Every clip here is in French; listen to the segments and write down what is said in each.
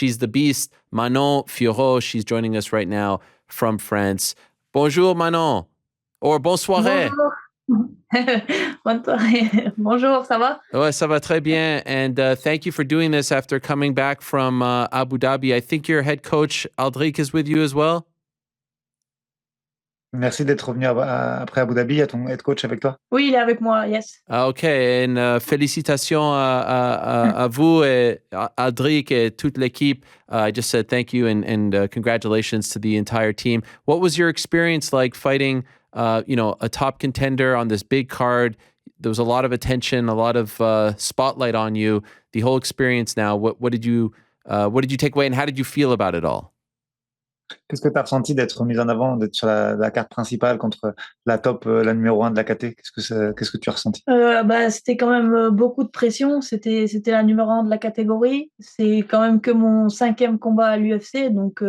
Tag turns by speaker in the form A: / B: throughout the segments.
A: She's the beast, Manon Fiorot. She's joining us right now from France. Bonjour, Manon. Or bonsoir.
B: Bonjour. Bonne soirée. Bonjour, ça va?
A: Ouais, ça va très bien. And thank you for doing this after coming back from Abu Dhabi. I think your head coach, Aldric, is with you as well.
C: Merci d'être revenu après Abu Dhabi. Il y a ton head coach avec toi?
B: Oui, il est avec moi, yes.
A: OK. And félicitations à vous et Aldric et toute l'équipe. I just said thank you and congratulations to the entire team. What was your experience like fighting, a top contender on this big card? There was a lot of attention, a lot of spotlight on you. The whole experience now, what did you take away and how did you feel about it all?
C: Qu'est-ce que tu as ressenti d'être mis en avant, d'être sur la carte principale contre la top, la numéro 1 de la KT? Qu'est-ce que tu as ressenti?
B: C'était quand même beaucoup de pression. C'était la numéro 1 de la catégorie. C'est quand même que mon 5e combat à l'UFC, donc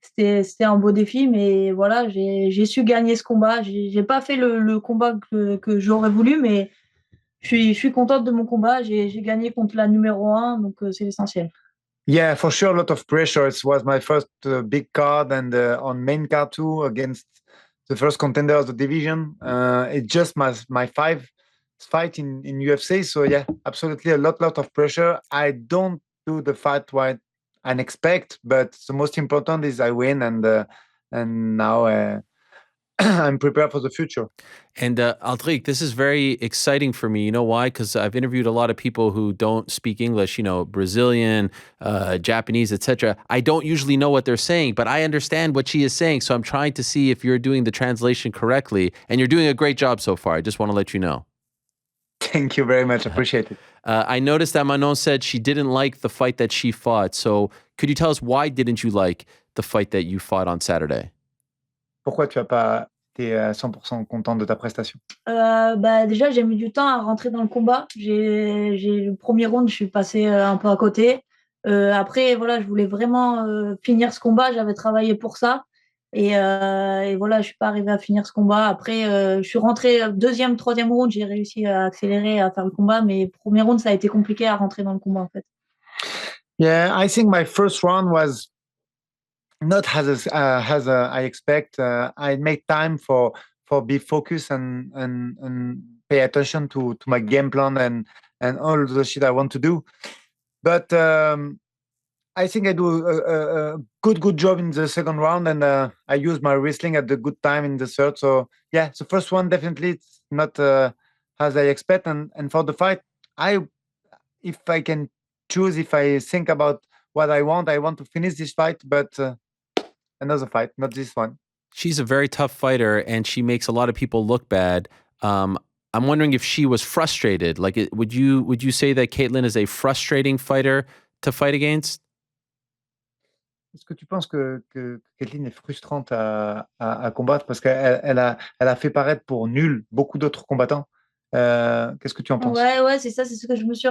B: c'était un beau défi. Mais voilà, j'ai su gagner ce combat. J'ai pas fait le combat que j'aurais voulu, mais je suis contente de mon combat. J'ai gagné contre la numéro 1, donc c'est l'essentiel.
C: Yeah, for sure, a lot of pressure. It was my first big card and on main card too against the first contender of the division. It's just my fight in UFC. So yeah, absolutely a lot of pressure. I don't do the fight what I expect, but the most important is I win and now I'm prepared for the future.
A: And Aldric, this is very exciting for me. You know why? Because I've interviewed a lot of people who don't speak English, Brazilian, Japanese, etc. I don't usually know what they're saying, but I understand what she is saying. So I'm trying to see if you're doing the translation correctly. And you're doing a great job so far. I just want to let you know.
C: Thank you very much. Appreciate it.
A: I noticed that Manon said she didn't like the fight that she fought. So could you tell us why didn't you like the fight that you fought on Saturday?
C: Pourquoi tu n'as pas été à 100% contente de ta prestation?
B: Déjà, j'ai mis du temps à rentrer dans le combat. Le premier round, je suis passée un peu à côté. Après, voilà, je voulais vraiment finir ce combat. J'avais travaillé pour ça. Et voilà, je suis pas arrivée à finir ce combat. Après, je suis rentrée deuxième, troisième round. J'ai réussi à accélérer, à faire le combat. Mais premier round, ça a été compliqué à rentrer dans le combat, en fait.
C: Yeah, I think my first round was not as I expect. I make time for be focused and pay attention to my game plan and all the shit I want to do. But I think I do a good job in the second round, and I use my wrestling at the good time in the third. So yeah, the first one definitely it's not as I expect. And for the fight, if I can choose, if I think about what I want to finish this fight, but another fight, not this one.
A: She's a very tough fighter, and she makes a lot of people look bad. I'm wondering if she was frustrated. Like, would you say that Katlyn is a frustrating fighter to fight against?
C: Est-ce que tu penses que Katlyn est frustrante à combattre parce qu'elle a fait paraître pour nul beaucoup d'autres combattants? Qu'est-ce que tu en penses?
B: Ouais, c'est ça, c'est ce que je me suis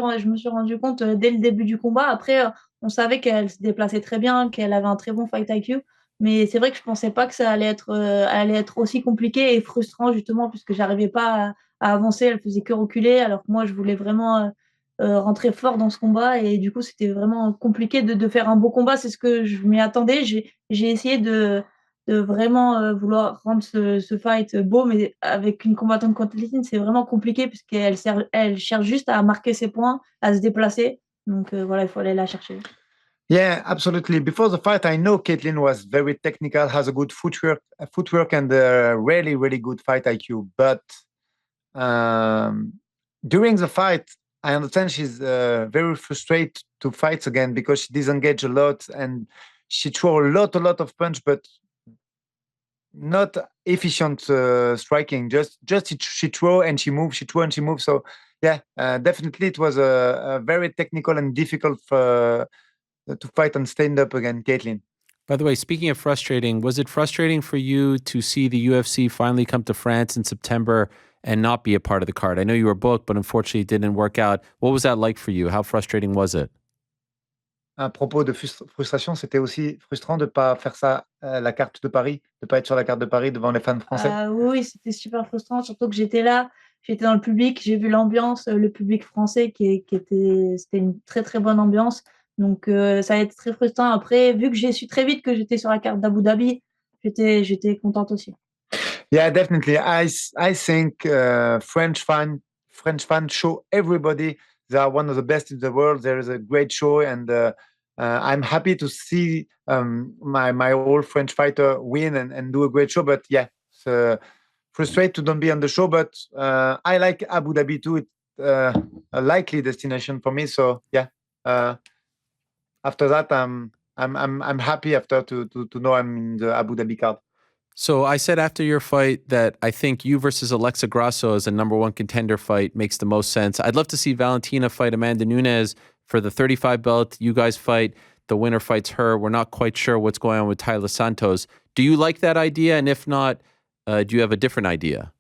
B: rendu compte dès le début du combat. Après, on savait qu'elle se déplaçait très bien, qu'elle avait un très bon fight IQ. Mais c'est vrai que je pensais pas que ça allait être aussi compliqué et frustrant, justement, puisque j'arrivais pas à avancer. Elle faisait que reculer, alors que moi, je voulais vraiment rentrer fort dans ce combat. Et du coup, c'était vraiment compliqué de faire un beau combat. C'est ce que je m'y attendais. J'ai essayé de vraiment vouloir rendre ce fight beau, mais avec une combattante comme Katlyn, c'est vraiment compliqué puisqu'elle cherche juste à marquer ses points, à se déplacer. Donc voilà, il faut aller la chercher.
C: Yeah, absolutely. Before the fight, I know Katlyn was very technical, has a good footwork and a really, really good fight IQ. But during the fight, I understand she's very frustrated to fight again because she disengaged a lot and she threw a lot of punch, but not efficient striking. Just she throw and she move, she throw and she move. So yeah, definitely it was a very technical and difficult to fight and stand up against Katlyn.
A: By the way, speaking of frustrating, was it frustrating for you to see the UFC finally come to France in September and not be a part of the card? I know you were booked, but unfortunately it didn't work out. What was that like for you? How frustrating was it?
C: À propos de frustration, c'était aussi frustrant de ne pas faire ça la carte de Paris, de ne pas être sur la carte de Paris devant les fans français.
B: Oui, c'était super frustrant, surtout que j'étais là, j'étais dans le public, j'ai vu l'ambiance, le public français c'était une très très bonne ambiance. Donc, ça va être très frustrant. Après, vu que j'ai su très vite que j'étais sur la carte d'Abu Dhabi, j'étais contente aussi.
C: Yeah, definitely. I think French fans show everybody they are one of the best in the world. There is a great show, and I'm happy to see my old French fighter win and do a great show. But yeah, it's frustrated to don't be on the show. But I like Abu Dhabi too. It's a likely destination for me. So yeah, after that, I'm happy after to know I'm in the Abu Dhabi card.
A: So I said after your fight that I think you versus Alexa Grasso as a number one contender fight makes the most sense. I'd love to see Valentina fight Amanda Nunes for the 35 belt. You guys fight. The winner fights her. We're not quite sure what's going on with Tyler Santos. Do you like that idea? And if not, do you have a different idea?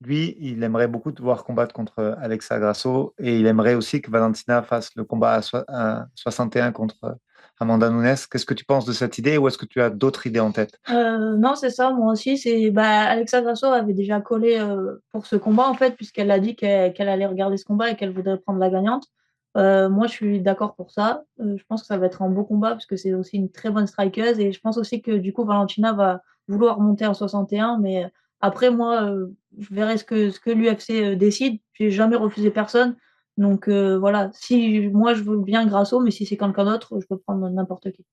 C: Lui, il aimerait beaucoup te voir combattre contre Alexa Grasso et il aimerait aussi que Valentina fasse le combat à 61 contre Amanda Nunes. Qu'est-ce que tu penses de cette idée ou est-ce que tu as d'autres idées en tête?
B: Non, c'est ça, moi aussi. Alexa Grasso avait déjà collé pour ce combat, en fait, puisqu'elle a dit qu'elle allait regarder ce combat et qu'elle voudrait prendre la gagnante. Moi, je suis d'accord pour ça. Je pense que ça va être un beau combat, parce que c'est aussi une très bonne strikeuse. Et je pense aussi que, du coup, Valentina va vouloir monter en 61. Mais après, moi, je verrai ce que l'UFC décide. J'ai jamais refusé personne. Donc, voilà. Si moi, je veux bien Grasso, mais si c'est quelqu'un d'autre, je peux prendre n'importe qui.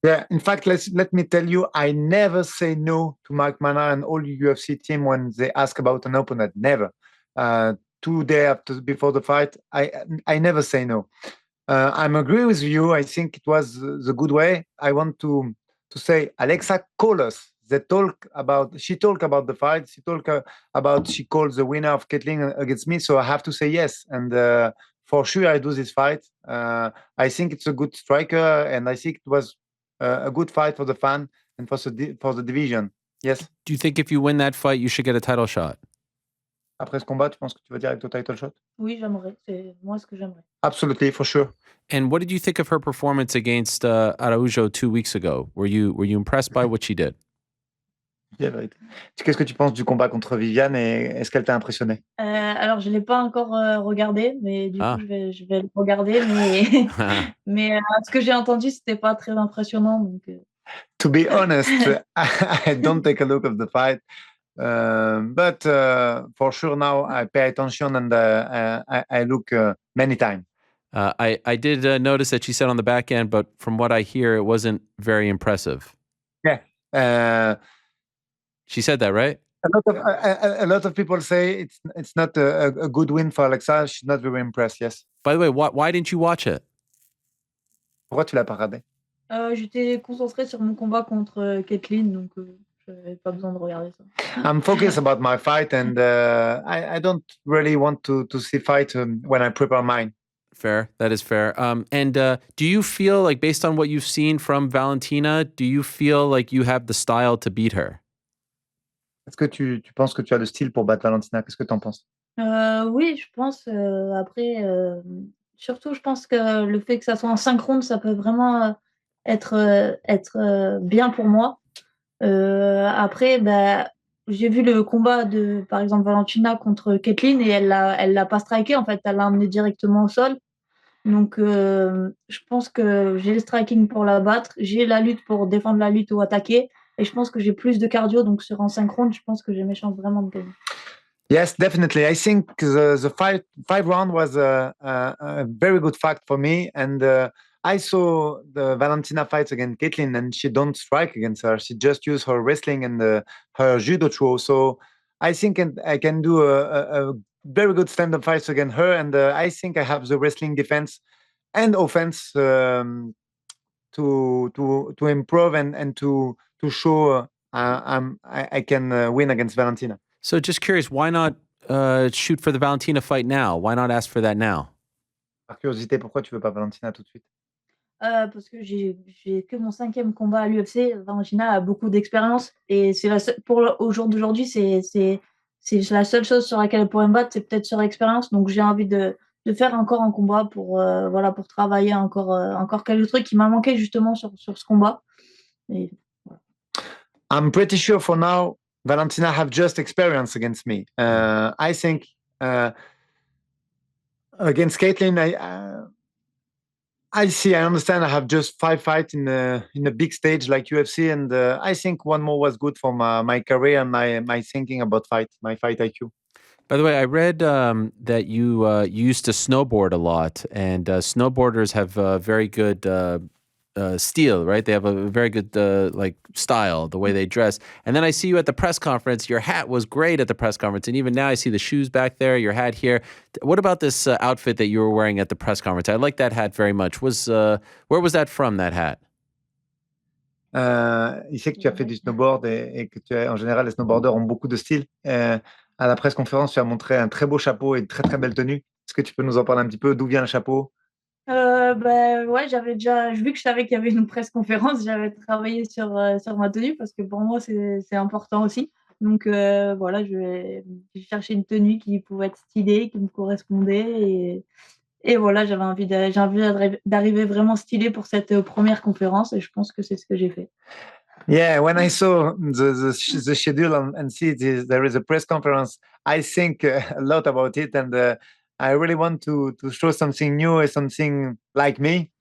C: Yeah, in fact, let me tell you, I never say no to Mark Manon and all the UFC team when they ask about an opponent. Never. 2 days before the fight, I never say no. I'm agree with you. I think it was the good way. I want to say, Alexa, call us. She talk about the fight. She calls the winner of Katlyn against me. So I have to say yes. And for sure, I do this fight. I think it's a good striker, and I think it was a good fight for the fan and for the division. Yes.
A: Do you think if you win that fight, you should get a title shot?
C: Après ce combat, tu penses que tu vas direct au title shot?
B: Oui, j'aimerais. C'est moi ce que j'aimerais.
C: Absolutely, for sure.
A: And what did you think of her performance against Araujo 2 weeks ago? Were you impressed by what she did?
C: La vérité. Qu'est-ce que tu penses du combat contre Viviane et est-ce qu'elle t'a impressionné?
B: Alors je l'ai pas encore regardé, mais du
A: Ah.
B: coup je vais le regarder, mais ce que j'ai entendu, c'était pas très impressionnant, donc
C: To be honest, I don't take a look of the fight, but for sure now I pay attention and I look many times.
A: I did notice that she said on the back end, but from what I hear, it wasn't very impressive.
C: Yeah.
A: She said that, right?
C: A lot of people say it's not a good win for Alexa. She's not very impressed. Yes.
A: By the way, why didn't you watch it?
C: Pourquoi tu l'as pas regardé?
B: J'étais concentrée sur mon combat contre Katlyn, donc j'avais pas besoin de regarder ça.
C: I'm focused about my fight, and I don't really want to see fight when I prepare mine.
A: Fair. That is fair. And do you feel like, based on what you've seen from Valentina, do you feel like you have the style to beat her?
C: Est-ce que tu penses que tu as le style pour battre Valentina? Qu'est-ce que tu en penses?
B: Oui, je pense, après, surtout je pense que le fait que ça soit en synchrone, ça peut vraiment être bien pour moi. Après, j'ai vu le combat de, par exemple, Valentina contre Katlyn et elle l'a pas striké, en fait, elle l'a emmené directement au sol. Donc, je pense que j'ai le striking pour la battre, j'ai la lutte pour défendre la lutte ou attaquer, et je pense que j'ai plus de cardio, donc sur un synchrone, je pense que j'ai mes chances vraiment de gagner.
C: Yes, definitely. I think the five round was a very good fact for me, and I saw the Valentina fights against Katlyn, and she don't strike against her. She just use her wrestling and her judo throw. So I think I can do a very good stand-up fights against her, and I think I have the wrestling defense and offense to improve and to show I can win against Valentina.
A: So just curious, why not shoot for the Valentina fight now? Why not ask for that now?
C: Par curiosité, pourquoi tu veux pas Valentina tout de suite?
B: Parce que j'ai que mon 5e combat à l'UFC. Valentina a beaucoup d'expérience et c'est au jour d'aujourd'hui, c'est la seule chose sur laquelle elle pourrait me battre, c'est peut-être sur l'expérience. Donc j'ai envie de faire encore un combat pour, voilà, pour travailler encore quelques trucs qui m'a manqué justement sur ce combat. Et voilà.
C: I'm pretty sure for now Valentina have just experience against me. I think against Katlyn, I see. I understand. I have just 5 fights in a big stage like UFC, and I think one more was good for my career and my thinking about my fight IQ.
A: By the way, I read that you used to snowboard a lot, and snowboarders have very good style, right? They have a very good like style, the way they dress. And then I see you at the press conference. Your hat was great at the press conference, and even now I see the shoes back there, your hat here. What about this outfit that you were wearing at the press conference? I like that hat very much. Where was that from? That hat?
C: Il sait que tu as fait du snowboard et que en général, les snowboarders ont beaucoup de style. À la presse conférence, tu as montré un très beau chapeau et une très très belle tenue. Est-ce que tu peux nous en parler un petit peu? D'où vient le chapeau?
B: Ouais, j'avais déjà, vu que je savais qu'il y avait une presse conférence, j'avais travaillé sur ma tenue parce que pour moi c'est important aussi. Donc voilà, j'ai cherché une tenue qui pouvait être stylée, qui me correspondait et voilà, j'ai envie d'arriver vraiment stylée pour cette première conférence et je pense que c'est ce que j'ai fait.
C: Yeah, when I saw the schedule and see there is a press conference, I think a lot about it, and I really want to show something new and something like me,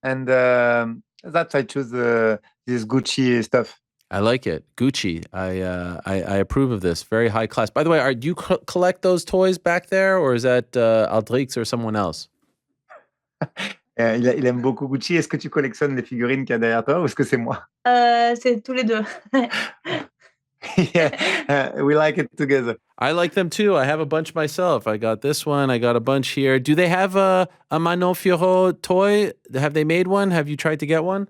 C: and that's I choose this Gucci stuff.
A: I like it. Gucci. I approve of this. Very high class. By the way, do you collect those toys back there, or is that Aldrix or someone else?
C: Il aime beaucoup Gucci. Est-ce que tu collectionnes les figurines qu'il y a derrière toi ou est-ce que c'est moi?
B: C'est tous les deux.
C: Yeah, we like it together.
A: I like them too. I have a bunch myself. I got this one. I got a bunch here. Do they have a Manon Fiorot toy? Have they made one? Have you tried to get one?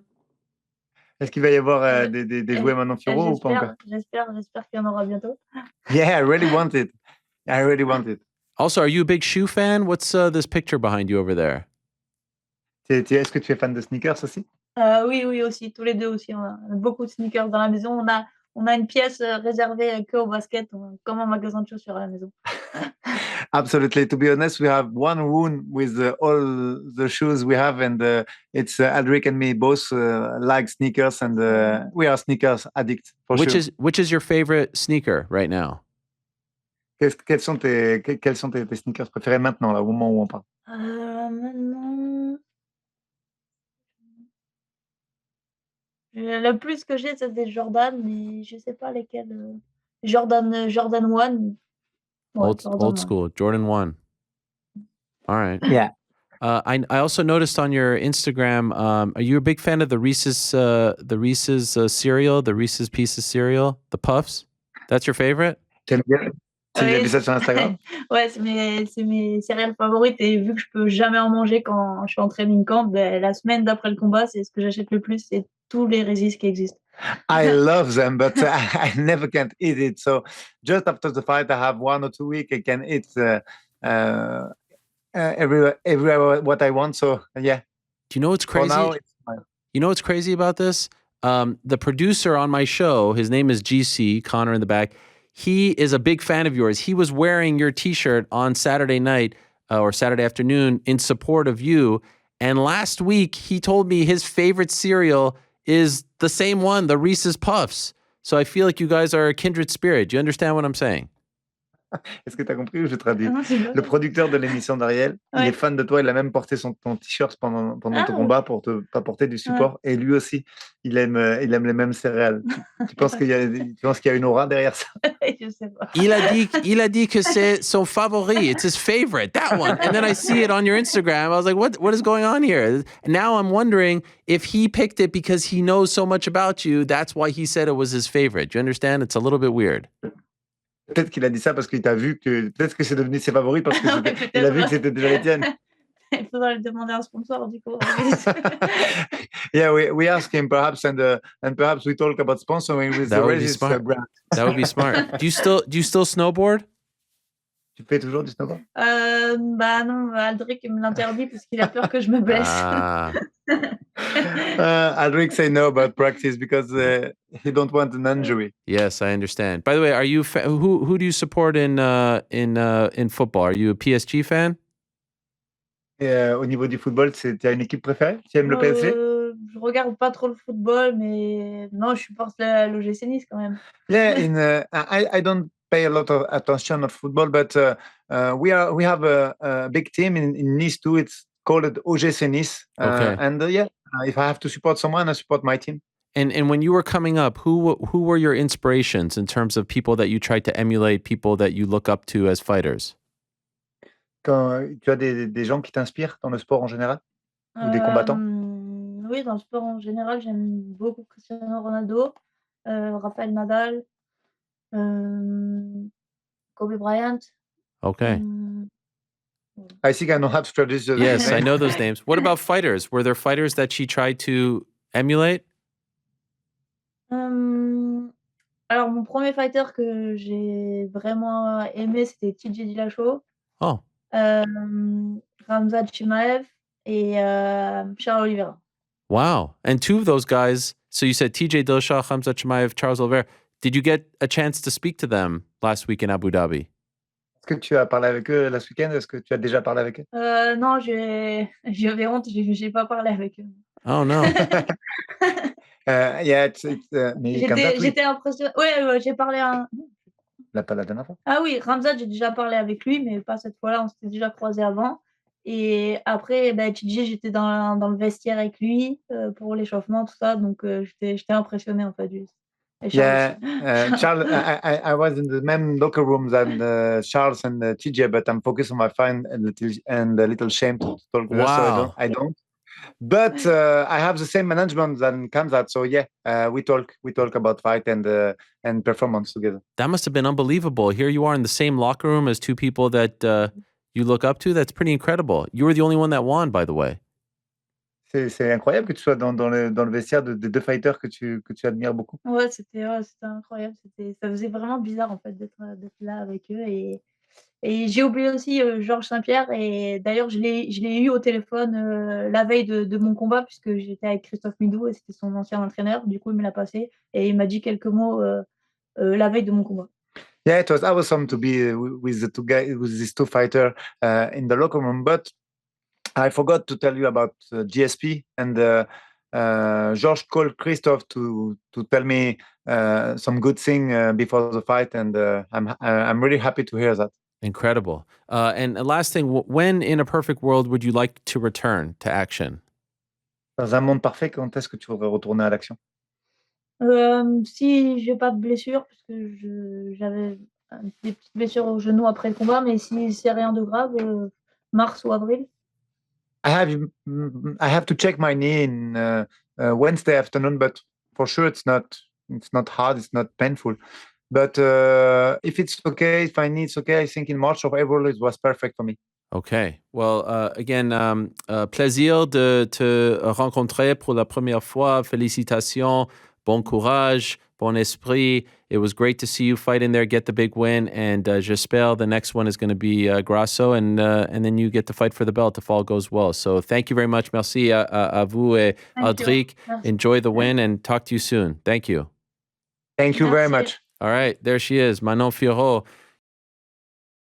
C: Est-ce qu'il va y avoir des jouets Manon Fiorot ou pas encore?
B: J'espère qu'il y en aura bientôt.
C: Yeah, I really want it. I really want it.
A: Also, are you a big shoe fan? What's this picture behind you over there?
C: Est-ce que tu es fan de sneakers aussi?
B: Oui, aussi. Tous les deux aussi. On a beaucoup de sneakers dans la maison. On a une pièce réservée que au basket, comme un magasin de chaussures à la maison.
C: Absolutely. To be honest, we have one room with all the shoes we have, and it's Aldric and me both like sneakers, and we are sneakers addicts for sure.
A: Which is your favorite sneaker right now?
C: Quels sont tes sneakers préférés maintenant, là, au moment où on parle?
B: Maintenant, le plus que j'ai, c'est des Jordan, mais je sais pas lesquels. Jordan 1. Ouais,
A: Old
B: Jordan 1.
A: school, Jordan 1. All right.
C: Yeah.
A: I also noticed on your Instagram, are you a big fan of the Reese's cereal, the Reese's Pieces cereal, the Puffs? That's your favorite?
C: T'aimes bien? Tu as vu ça sur Instagram?
B: Ouais, c'est mes céréales favorites et vu que je peux jamais en manger quand je suis en training camp, ben, la semaine d'après le combat, c'est ce que j'achète le plus, c'est tous les Reese's qui existent.
C: I love them, but I never can eat it. So just after the fight, I have 1 or 2 weeks. I can eat everywhere what I want. So yeah.
A: Do you know what's crazy?
C: For now, it's fine.
A: You know what's crazy about this? The producer on my show, his name is GC, Connor in the back. He is a big fan of yours. He was wearing your T-shirt on Saturday night or Saturday afternoon in support of you. And last week, he told me his favorite cereal is the same one, the Reese's Puffs. So I feel like you guys are a kindred spirit. Do you understand what I'm saying?
C: Est-ce que tu as compris ou je traduis?
B: Ah non, c'est bon.
C: Le producteur de l'émission d'Ariel, il est fan de toi. Il a même porté ton t-shirt pendant ton combat pour t'apporter du support. Et lui aussi, il aime les mêmes céréales. Tu penses qu'il y a une aura derrière ça?
B: Je sais pas.
A: Il a dit que c'est son favori. It's his favorite, that one. And then I see it on your Instagram. I was like, what is going on here? Now I'm wondering if he picked it because he knows so much about you. That's why he said it was his favorite. Do you understand? It's a little bit weird.
C: Peut-être qu'il a dit ça parce qu'il t'a vu que... Peut-être que c'est devenu ses favoris parce qu'il a vu que c'était déjà les tiennes.
B: Il faudrait le demander à un sponsor, du coup.
C: Yeah, we ask him perhaps, and perhaps we talk about sponsoring with the Reese's brand.
A: That would be smart. Do you still snowboard?
C: Tu fais toujours du snowboard?
B: Bah non, Aldric me l'interdit parce qu'il a peur que je me blesse.
C: Aldric say no about practice because he don't want an injury.
A: Yes, I understand. By the way, are you who do you support in football? Are you a PSG fan?
C: Au niveau du football, tu as une équipe préférée? Tu aimes le PSG?
B: Je regarde pas trop le football, mais non, je supporte l'OGC Nice quand même.
C: Yeah, I don't pay a lot of attention of football, but we have a big team in Nice too. It's called OGC Nice.
A: Okay.
C: And if I have to support someone, I support my team.
A: And when you were coming up, who were your inspirations in terms of people that you tried to emulate, people that you look up to as fighters?
C: Quand tu as des gens qui t'inspirent dans le sport en général ou des combattants?
B: Oui, dans le sport en général, j'aime beaucoup Cristiano Ronaldo, Rafael Nadal, Kobe Bryant.
A: Okay.
C: I think I know how to traduce those
A: Yes, I
C: names.
A: know those names. What about fighters? Were there fighters that she tried to emulate?
B: Alors mon premier fighter que j'ai vraiment aimé, c'était TJ Dillashaw,
A: Oh,
B: Khamzat Chimaev et Charles Oliveira.
A: wow. And two of those guys, so you said TJ Dillashaw, Khamzat Chimaev, Charles Oliveira. Did you get a chance to speak to them last week in Abu Dhabi?
C: Est-ce que tu as parlé avec eux last weekend? Est-ce que tu as déjà parlé avec eux?
B: Non, j'avais honte, j'ai pas parlé avec eux.
A: Oh, no.
C: Yeah, mais Khamzat, oui.
B: J'étais impressionnée. Ouais, j'ai parlé à
C: Pas la dernière fois.
B: Ah oui, Khamzat, j'ai déjà parlé avec lui, mais pas cette fois-là, on s'était déjà croisés avant. Et après, TJ, j'étais dans le vestiaire avec lui pour l'échauffement, tout ça, donc j'étais impressionnée en fait. Et Charles
C: Yeah,
B: aussi.
C: Charles, I was in the same locker room than Charles and TJ, but I'm focused on my fight and a little shame to talk with her, so I don't. But I have the same management than Khamzat, so yeah, we talk about fight and performance together.
A: That must have been unbelievable. Here you are in the same locker room as two people that you look up to. That's pretty incredible. You were the only one that won, by the way.
C: C'est incroyable que tu sois dans le vestiaire de deux fighters que tu admires beaucoup.
B: Ouais, c'était incroyable. Ça faisait vraiment bizarre en fait d'être là avec eux. Et j'ai oublié aussi Georges Saint-Pierre. Et d'ailleurs, je l'ai eu au téléphone la veille de mon combat, puisque j'étais avec Christophe Midou et c'était son ancien entraîneur. Du coup, il me l'a passé et il m'a dit quelques mots la veille de mon combat.
C: Yeah, it was awesome to be with the two guys, with these two fighters in the locker room. But I forgot to tell you about GSP and George called Christophe to tell me some good thing before the fight, and I'm really happy to hear that.
A: Incredible. And last thing, when in a perfect world would you like to return to action?
C: Dans un monde parfait, quand est-ce que tu voudrais retourner à l'action?
B: Si j'ai pas de blessure, parce que j'avais des petites blessures au genou après le combat, mais si c'est rien de grave, mars ou avril.
C: I have to check my knee in Wednesday afternoon, but for sure it's not hard, it's not painful. But if it's okay, if I need it's okay, I think in March or April it was perfect for me.
A: Okay. Well, again, plaisir de te rencontrer pour la première fois. Félicitations. Bon courage. Bon esprit. It was great to see you fight in there, get the big win. And j'espère the next one is going to be Grasso. And then you get to fight for the belt if all goes well. So thank you very much. Merci à vous et Aldric. Enjoy the win and talk to you soon. Thank you.
C: Thank you very much.
A: All right. There she is, Manon Fiorot.